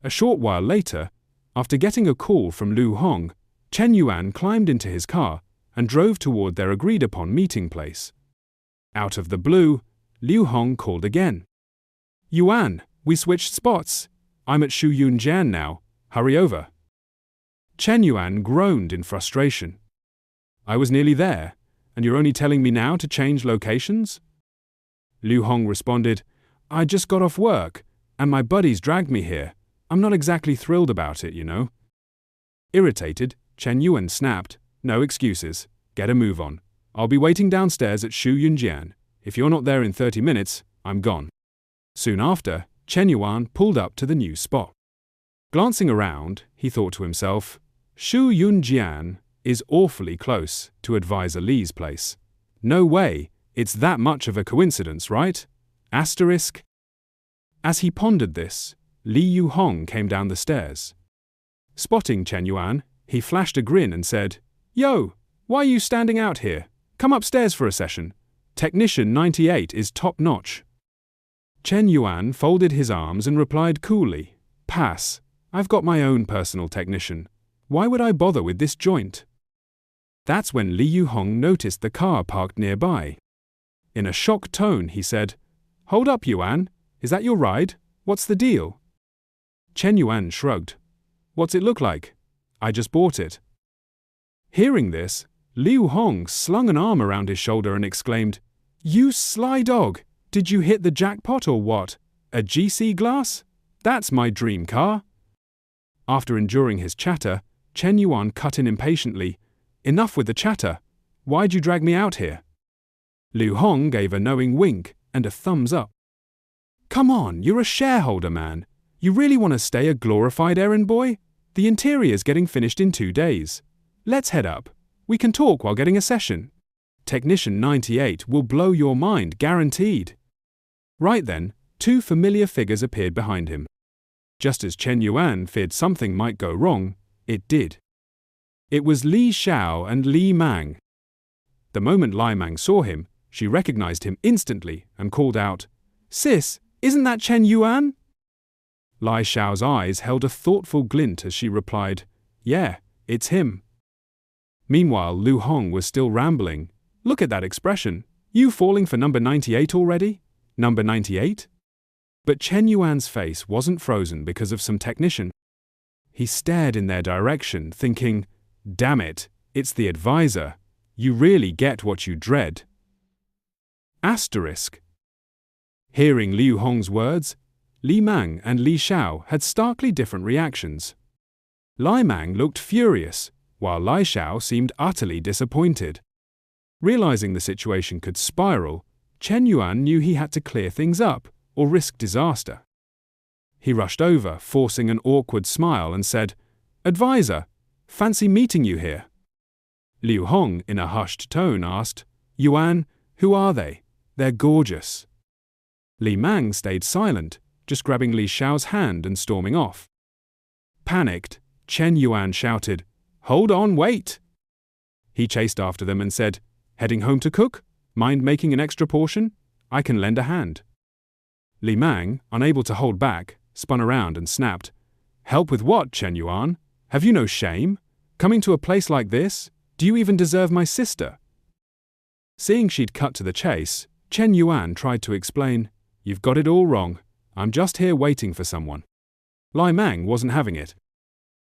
A short while later, after getting a call from Lu Hong, Shen Yuan climbed into his car and drove toward their agreed-upon meeting place. Out of the blue, Liu Hong called again. "Yuan, we switched spots. I'm at Shu Yunjian now. Hurry over." Shen Yuan groaned in frustration. "I was nearly there, and you're only telling me now to change locations?" Liu Hong responded, "I just got off work, and my buddies dragged me here. I'm not exactly thrilled about it, you know." Irritated, Shen Yuan snapped, "No excuses. Get a move on. I'll be waiting downstairs at Shu Yunjian. If you're not there in 30 minutes, I'm gone." Soon after, Shen Yuan pulled up to the new spot. Glancing around, he thought to himself, Shu Yunjian is awfully close to Advisor Li's place. No way, it's that much of a coincidence, right? Asterisk. As he pondered this, Li Yu Hong came down the stairs. Spotting Shen Yuan, he flashed a grin and said, "Yo, why are you standing out here? Come upstairs for a session. Technician 98 is top-notch." Shen Yuan folded his arms and replied coolly, "Pass. I've got my own personal technician. Why would I bother with this joint?" That's when Li Yu Hong noticed the car parked nearby. In a shocked tone, he said, "Hold up, Yuan. Is that your ride? What's the deal?" Shen Yuan shrugged. "What's it look like? I just bought it." Hearing this, Liu Hong slung an arm around his shoulder and exclaimed, "You sly dog! Did you hit the jackpot or what? A GC glass? That's my dream car." After enduring his chatter, Shen Yuan cut in impatiently, "Enough with the chatter. Why'd you drag me out here?" Liu Hong gave a knowing wink and a thumbs up. "Come on, you're a shareholder, man. You really want to stay a glorified errand boy? The interior's getting finished in 2 days. Let's head up. We can talk while getting a session. Technician 98 will blow your mind, guaranteed." Right then, 2 familiar figures appeared behind him. Just as Shen Yuan feared something might go wrong, it did. It was Li Xiao and Li Mang. The moment Li Mang saw him, she recognized him instantly and called out, "Sis, isn't that Shen Yuan?" Li Xiao's eyes held a thoughtful glint as she replied, "Yeah, it's him." Meanwhile, Liu Hong was still rambling. "Look at that expression. You falling for number 98 already? Number 98? But Shen Yuan's face wasn't frozen because of some technician. He stared in their direction, thinking, "Damn it, it's the advisor. You really get what you dread." Asterisk. Hearing Liu Hong's words, Li Mang and Li Xiao had starkly different reactions. Li Mang looked furious, while Li Xiao seemed utterly disappointed. Realizing the situation could spiral, Shen Yuan knew he had to clear things up or risk disaster. He rushed over, forcing an awkward smile, and said, "Advisor, fancy meeting you here." Liu Hong, in a hushed tone, asked, "Yuan, who are they? They're gorgeous." Li Mang stayed silent, just grabbing Li Xiao's hand and storming off. Panicked, Shen Yuan shouted, "Hold on, wait!" He chased after them and said, "Heading home to cook? Mind making an extra portion? I can lend a hand." Li Mang, unable to hold back, spun around and snapped, "Help with what, Shen Yuan? Have you no shame? Coming to a place like this? Do you even deserve my sister?" Seeing she'd cut to the chase, Shen Yuan tried to explain, "You've got it all wrong. I'm just here waiting for someone." Li Mang wasn't having it.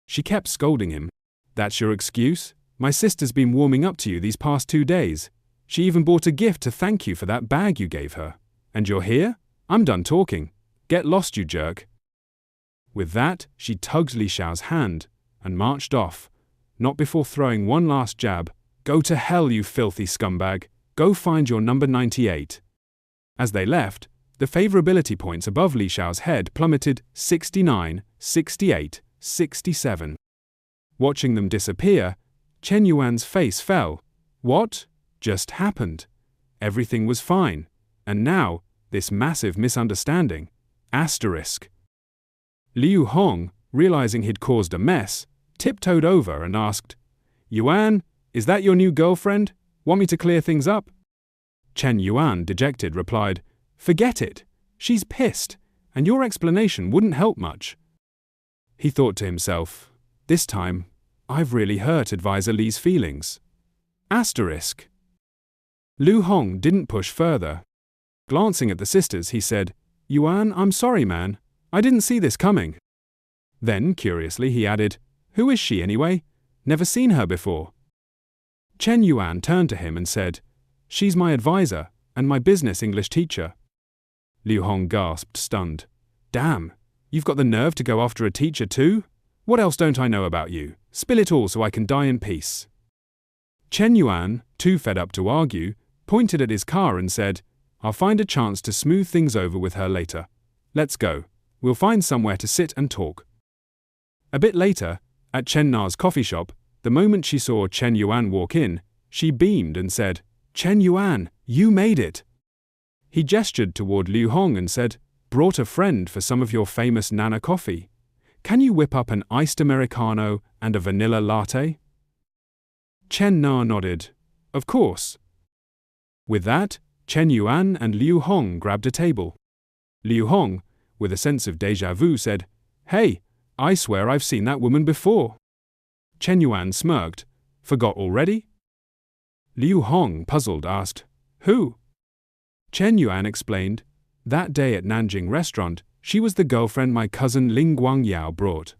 She kept scolding him. "That's your excuse? My sister's been warming up to you these past 2 days. She even bought a gift to thank you for that bag you gave her. And you're here? I'm done talking. Get lost, you jerk." With that, she tugged Li Xiao's hand and marched off, not before throwing one last jab, "Go to hell, you filthy scumbag. Go find your number 98. As they left, the favorability points above Li Xiao's head plummeted 69, 68, 67. Watching them disappear, Shen Yuan's face fell. What just happened? Everything was fine, and now, this massive misunderstanding. Asterisk. Liu Hong, realizing he'd caused a mess, tiptoed over and asked, "Yuan, is that your new girlfriend? Want me to clear things up?" Shen Yuan, dejected, replied, "Forget it. She's pissed, and your explanation wouldn't help much." He thought to himself, this time, I've really hurt Advisor Li's feelings. Asterisk. Lu Hong didn't push further. Glancing at the sisters, he said, Yuan, I'm sorry, man. I didn't see this coming. Then, curiously, he added, who is she anyway? Never seen her before. Chen Yuan turned to him and said, she's my advisor and my business English teacher. Lu Hong gasped, stunned. Damn, you've got the nerve to go after a teacher too? What else don't I know about you? Spill it all so I can die in peace. Chen Yuan, too fed up to argue, pointed at his car and said, I'll find a chance to smooth things over with her later. Let's go. We'll find somewhere to sit and talk. A bit later, at Chen Na's coffee shop, the moment she saw Chen Yuan walk in, she beamed and said, Chen Yuan, you made it. He gestured toward Lu Hong and said, brought a friend for some of your famous Nana coffee. Can you whip up an iced Americano and a vanilla latte? Chen Na nodded. Of course. With that, Chen Yuan and Lu Hong grabbed a table. Lu Hong, with a sense of déjà vu, said, Hey, I swear I've seen that woman before. Chen Yuan smirked. Forgot already? Lu Hong, puzzled, asked, Who? Chen Yuan explained, that day at Nanjing restaurant, she was the girlfriend my cousin Ling Guangyao brought.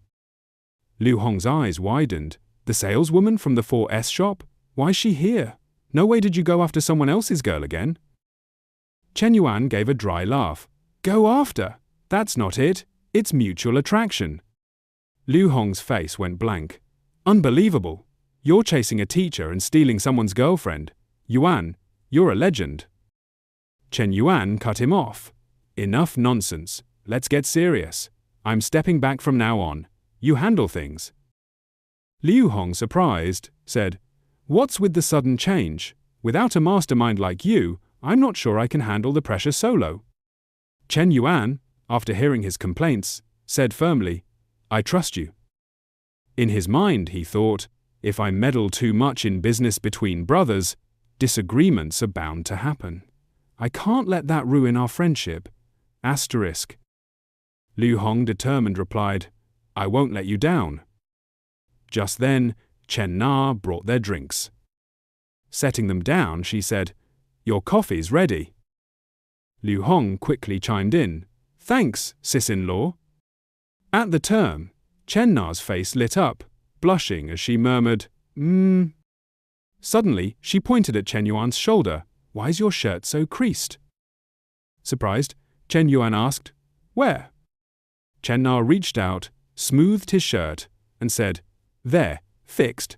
Lu Hong's eyes widened. The saleswoman from the 4S shop? Why's she here? No way did you go after someone else's girl again? Chen Yuan gave a dry laugh. Go after? That's not it. It's mutual attraction. Lu Hong's face went blank. Unbelievable. You're chasing a teacher and stealing someone's girlfriend. Yuan, you're a legend. Chen Yuan cut him off. Enough nonsense. Let's get serious. I'm stepping back from now on. You handle things. Lu Hong, surprised, said, What's with the sudden change? Without a mastermind like you, I'm not sure I can handle the pressure solo. Chen Yuan, after hearing his complaints, said firmly, I trust you. In his mind, he thought, if I meddle too much in business between brothers, disagreements are bound to happen. I can't let that ruin our friendship. Asterisk. Lu Hong determined replied, I won't let you down. Just then, Chen Na brought their drinks. Setting them down, she said, Your coffee's ready. Lu Hong quickly chimed in, Thanks, sis-in-law. At the term, Chen Na's face lit up, blushing as she murmured, Suddenly, she pointed at Chen Yuan's shoulder. Why's your shirt so creased? Surprised, Chen Yuan asked, Where? Chen Na reached out, smoothed his shirt, and said, There, fixed.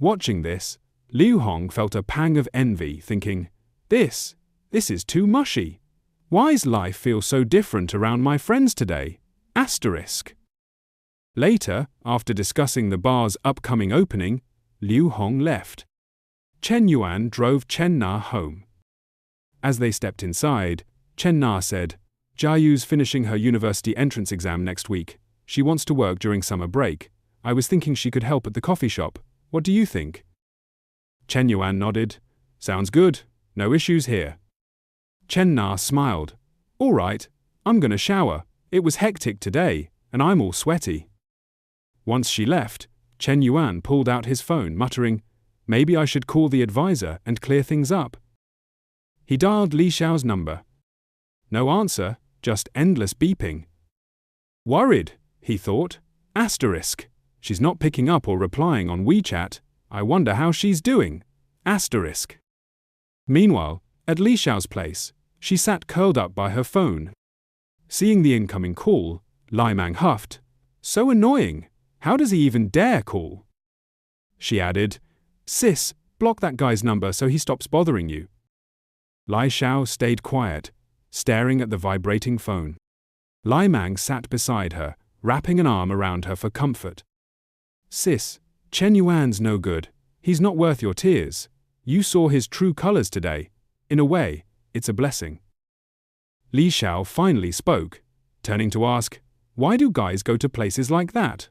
Watching this, Lu Hong felt a pang of envy, thinking, This is too mushy. Why's life feel so different around my friends today? Asterisk. Later, after discussing the bar's upcoming opening, Lu Hong left. Chen Yuan drove Chen Na home. As they stepped inside, Chen Na said, Jiayu's finishing her university entrance exam next week. She wants to work during summer break. I was thinking she could help at the coffee shop. What do you think? Chen Yuan nodded. Sounds good. No issues here. Chen Na smiled. All right, I'm gonna shower. It was hectic today, and I'm all sweaty. Once she left, Chen Yuan pulled out his phone, muttering, Maybe I should call the advisor and clear things up. He dialed Li Xiao's number. No answer, just endless beeping. Worried, he thought. Asterisk. She's not picking up or replying on WeChat. I wonder how she's doing. Asterisk. Meanwhile, at Li Xiao's place, she sat curled up by her phone. Seeing the incoming call, Lai Mang huffed. So annoying. How does he even dare call? She added, Sis, block that guy's number so he stops bothering you. Lai Xiao stayed quiet, staring at the vibrating phone. Lai Mang sat beside her, wrapping an arm around her for comfort. Sis, Chen Yuan's no good. He's not worth your tears. You saw his true colors today. In a way, it's a blessing. Li Xiao finally spoke, turning to ask, Why do guys go to places like that?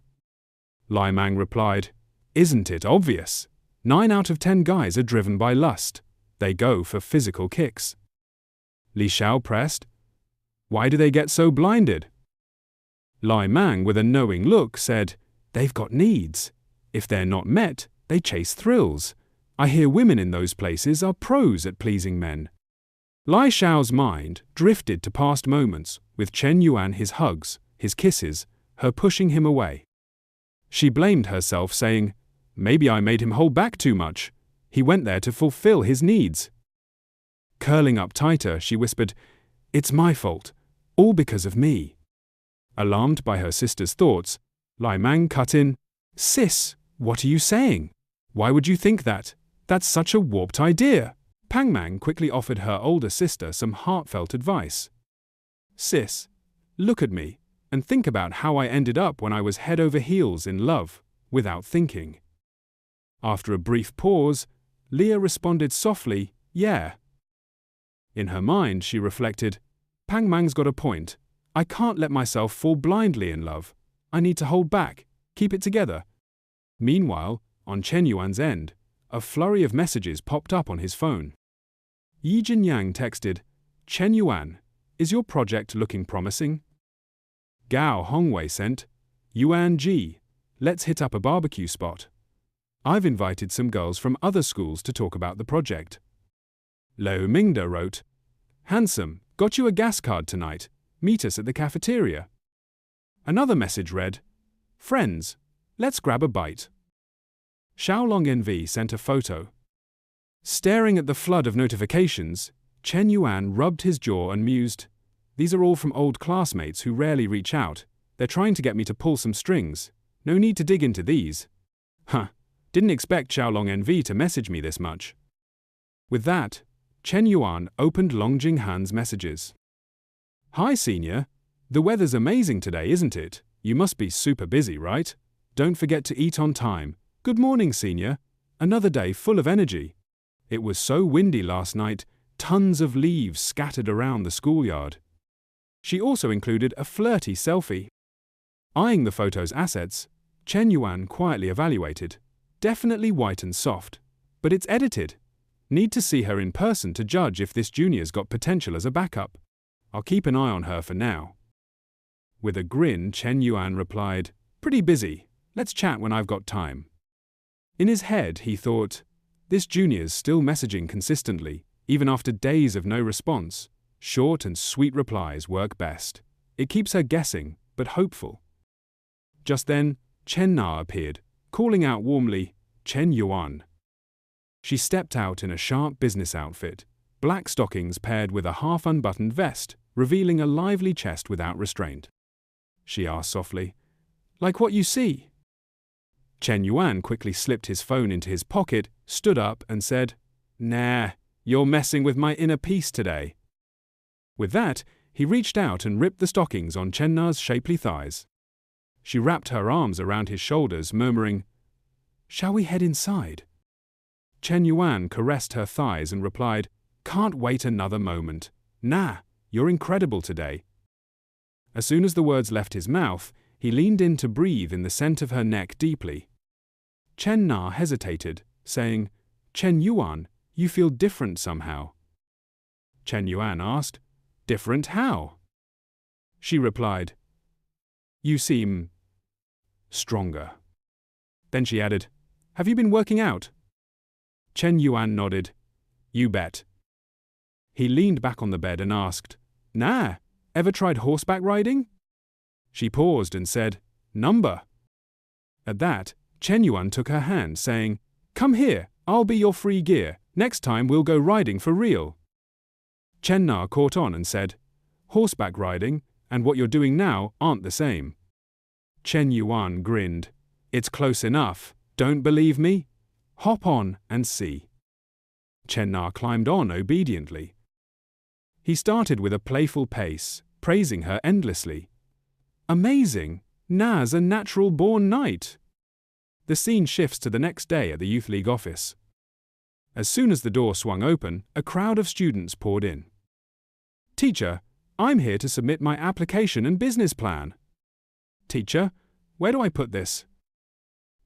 Lai Mang replied, Isn't it obvious? 9 out of 10 guys are driven by lust. They go for physical kicks. Li Xiao pressed, Why do they get so blinded? Lai Mang, with a knowing look, said, "They've got needs. If they're not met, they chase thrills. I hear women in those places are pros at pleasing men." Lai Xiao's mind drifted to past moments, with Chen Yuan, his hugs, his kisses, her pushing him away. She blamed herself, saying, "Maybe I made him hold back too much. He went there to fulfill his needs." Curling up tighter, she whispered, "It's my fault, all because of me." Alarmed by her sister's thoughts, Lai Mang cut in, "Sis, what are you saying? Why would you think that? That's such a warped idea." Pang Mang quickly offered her older sister some heartfelt advice. "Sis, look at me, and think about how I ended up when I was head over heels in love, without thinking." After a brief pause, Leah responded softly, "Yeah." In her mind, she reflected, "Pang Mang's got a point. I can't let myself fall blindly in love. I need to hold back, keep it together." Meanwhile, on Chen Yuan's end, a flurry of messages popped up on his phone. Yi Jinyang texted, "Chen Yuan, is your project looking promising?" Gao Hongwei sent, "Yuan Ji, let's hit up a barbecue spot. I've invited some girls from other schools to talk about the project." Lou Mingda wrote, "Handsome, got you a gas card tonight. Meet us at the cafeteria." Another message read, "Friends, let's grab a bite." Xiaolong NV sent a photo. Staring at the flood of notifications, Chen Yuan rubbed his jaw and mused, "These are all from old classmates who rarely reach out. They're trying to get me to pull some strings. No need to dig into these. Didn't expect Xiaolong NV to message me this much." With that, Chen Yuan opened Long Jinghan's messages. "Hi senior, the weather's amazing today, isn't it? You must be super busy, right? Don't forget to eat on time. Good morning senior, another day full of energy. It was so windy last night, tons of leaves scattered around the schoolyard." She also included a flirty selfie. Eyeing the photo's assets, Chen Yuan quietly evaluated. Definitely white and soft, but it's edited. Need to see her in person to judge if this junior's got potential as a backup. I'll keep an eye on her for now. With a grin, Chen Yuan replied, "Pretty busy. Let's chat when I've got time." In his head, he thought, this junior's still messaging consistently, even after days of no response. Short and sweet replies work best. It keeps her guessing, but hopeful. Just then, Chen Na appeared, calling out warmly, "Chen Yuan." She stepped out in a sharp business outfit, black stockings paired with a half-unbuttoned vest, revealing a lively chest without restraint. She asked softly, "Like what you see?" Chen Yuan quickly slipped his phone into his pocket, stood up, and said, "Nah, you're messing with my inner peace today." With that, he reached out and ripped the stockings on Chen Na's shapely thighs. She wrapped her arms around his shoulders, murmuring, "Shall we head inside?" Chen Yuan caressed her thighs and replied, "Can't wait another moment. Nah, you're incredible today." As soon as the words left his mouth, he leaned in to breathe in the scent of her neck deeply. Chen Na hesitated, saying, "Chen Yuan, you feel different somehow." Chen Yuan asked, "Different how?" She replied, "You seem stronger." Then she added, "Have you been working out?" Chen Yuan nodded, "You bet." He leaned back on the bed and asked, "Nah, ever tried horseback riding?" She paused and said, "Number." At that, Chen Yuan took her hand, saying, "Come here, I'll be your free gear. Next time we'll go riding for real." Chen Na caught on and said, "Horseback riding and what you're doing now aren't the same." Chen Yuan grinned, "It's close enough. Don't believe me? Hop on and see." Chen Na climbed on obediently. He started with a playful pace, praising her endlessly. "Amazing! Na's a natural-born knight." The scene shifts to the next day at the Youth League office. As soon as the door swung open, a crowd of students poured in. "Teacher, I'm here to submit my application and business plan." "Teacher, where do I put this?"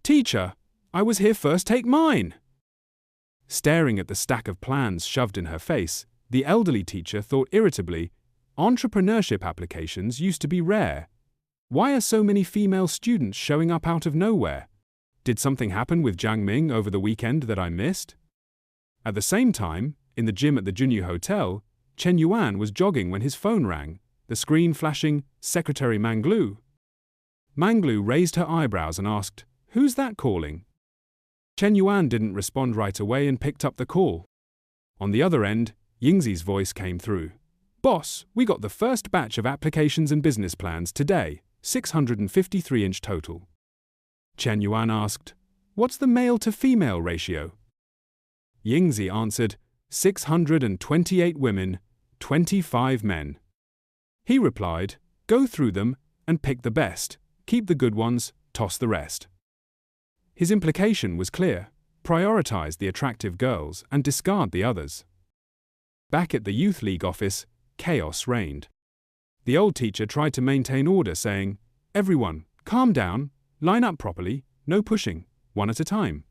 "Teacher, I was here first, take mine." Staring at the stack of plans shoved in her face, the elderly teacher thought irritably, entrepreneurship applications used to be rare. Why are so many female students showing up out of nowhere? Did something happen with Jiang Ming over the weekend that I missed? At the same time, in the gym at the Junyu Hotel, Shen Yuan was jogging when his phone rang, the screen flashing, Secretary Manglu. Manglu raised her eyebrows and asked, "Who's that calling?" Shen Yuan didn't respond right away and picked up the call. On the other end, Yingzi's voice came through. "Boss, we got the first batch of applications and business plans today, 653-inch total." Shen Yuan asked, "What's the male-to-female ratio?" Yingzi answered, 628 women, 25 men. He replied, "Go through them and pick the best, keep the good ones, toss the rest." His implication was clear: prioritize the attractive girls and discard the others. Back at the Youth League office, chaos reigned. The old teacher tried to maintain order, saying, "Everyone, calm down, line up properly, no pushing, one at a time."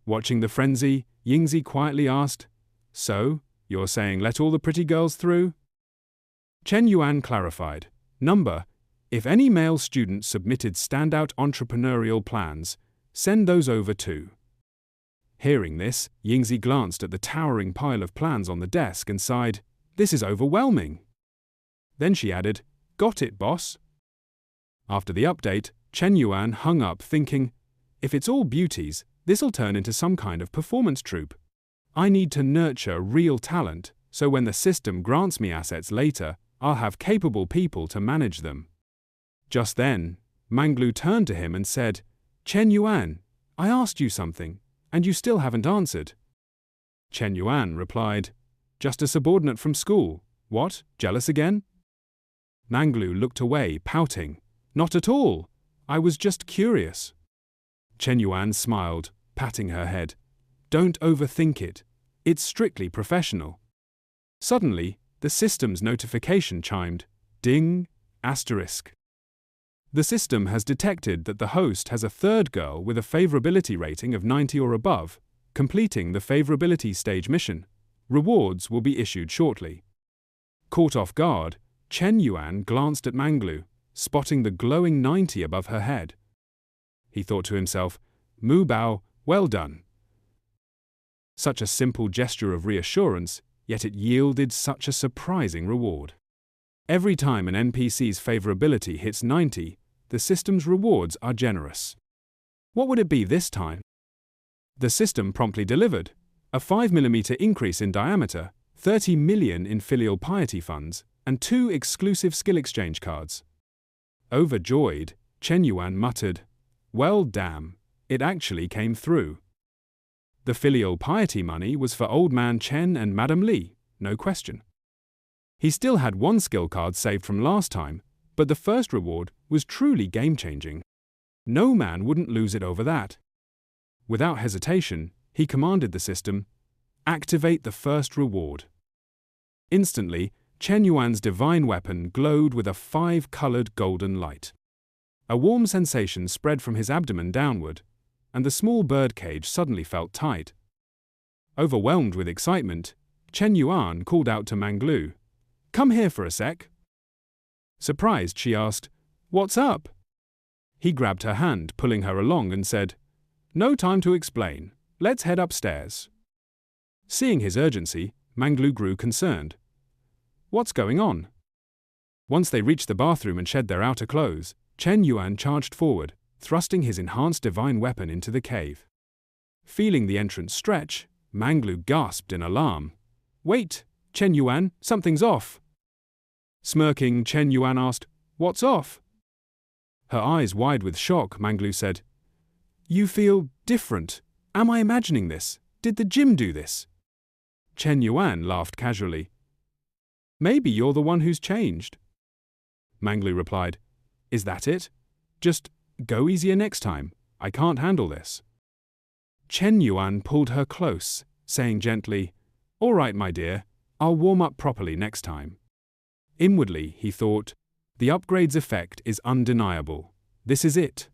Watching the frenzy, Yingzi quietly asked, "So, you're saying let all the pretty girls through?" Shen Yuan clarified, "Number, if any male students submitted standout entrepreneurial plans, send those over too." Hearing this, Yingzi glanced at the towering pile of plans on the desk and sighed, "This is overwhelming." Then she added, "Got it, boss." After the update, Shen Yuan hung up thinking, if it's all beauties, this'll turn into some kind of performance troupe. I need to nurture real talent, so when the system grants me assets later, I'll have capable people to manage them. Just then, Manglu turned to him and said, "Shen Yuan, I asked you something, and you still haven't answered." Shen Yuan replied, "Just a subordinate from school. What, jealous again?" Manglu looked away, pouting, "Not at all. I was just curious." Shen Yuan smiled, patting her head. "Don't overthink it. It's strictly professional." Suddenly, the system's notification chimed. Ding! Asterisk. The system has detected that the host has a third girl with a favorability rating of 90 or above, completing the favorability stage mission. Rewards will be issued shortly. Caught off guard, Shen Yuan glanced at Manglu, spotting the glowing 90 above her head. He thought to himself, "Mu Bao, well done." Such a simple gesture of reassurance, yet it yielded such a surprising reward. Every time an NPC's favorability hits 90, the system's rewards are generous. What would it be this time? The system promptly delivered: a 5mm increase in diameter, 30 million in filial piety funds, and 2 exclusive skill exchange cards. Overjoyed, Shen Yuan muttered, "Well damn, it actually came through." The filial piety money was for Old Man Chen and Madam Li, no question. He still had 1 skill card saved from last time, but the first reward was truly game-changing. No man wouldn't lose it over that. Without hesitation, he commanded the system, "Activate the first reward." Instantly, Shen Yuan's divine weapon glowed with a 5-colored golden light. A warm sensation spread from his abdomen downward, and the small birdcage suddenly felt tight. Overwhelmed with excitement, Shen Yuan called out to Manglu, "Come here for a sec." Surprised, she asked, "What's up?" He grabbed her hand, pulling her along, and said, "No time to explain. Let's head upstairs." Seeing his urgency, Manglu grew concerned. "What's going on?" Once they reached the bathroom and shed their outer clothes, Shen Yuan charged forward, thrusting his enhanced divine weapon into the cave. Feeling the entrance stretch, Manglu gasped in alarm. "Wait, Shen Yuan, something's off." Smirking, Shen Yuan asked, "What's off?" Her eyes wide with shock, Manglu said, "You feel different. Am I imagining this? Did the gym do this?" Shen Yuan laughed casually. "Maybe you're the one who's changed." Manglu replied, "Is that it? Just go easier next time. I can't handle this." Shen Yuan pulled her close, saying gently, "All right, my dear, I'll warm up properly next time." Inwardly, he thought, the upgrade's effect is undeniable. This is it.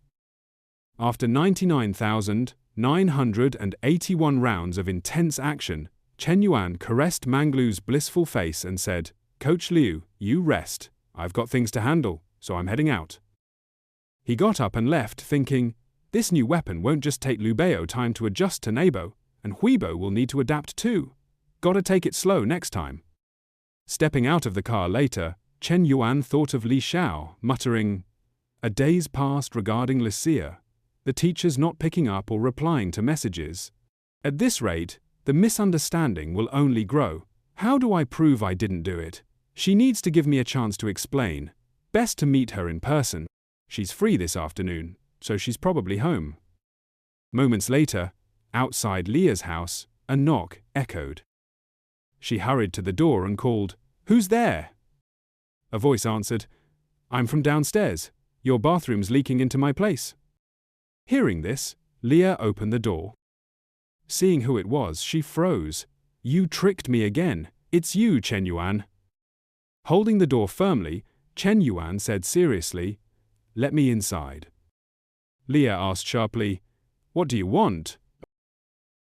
After 99,981 rounds of intense action, Shen Yuan caressed Manglu's blissful face and said, "Coach Liu, you rest. I've got things to handle, so I'm heading out. He got up and left, thinking, this new weapon won't just take Liu Bei time to adjust to Nebo, and Huibo will need to adapt too. Gotta take it slow next time. Stepping out of the car later, Shen Yuan thought of Li Xiao, muttering, a day's passed regarding Lucia. The teacher's not picking up or replying to messages. At this rate, the misunderstanding will only grow. How do I prove I didn't do it? She needs to give me a chance to explain. Best to meet her in person. She's free this afternoon, so she's probably home. Moments later, outside Leah's house, a knock echoed. She hurried to the door and called, "Who's there?" A voice answered, "I'm from downstairs. Your bathroom's leaking into my place." Hearing this, Leah opened the door. Seeing who it was, she froze. "You tricked me again. It's you, Shen Yuan." Holding the door firmly, Shen Yuan said seriously, "Let me inside." Leah asked sharply, "What do you want?"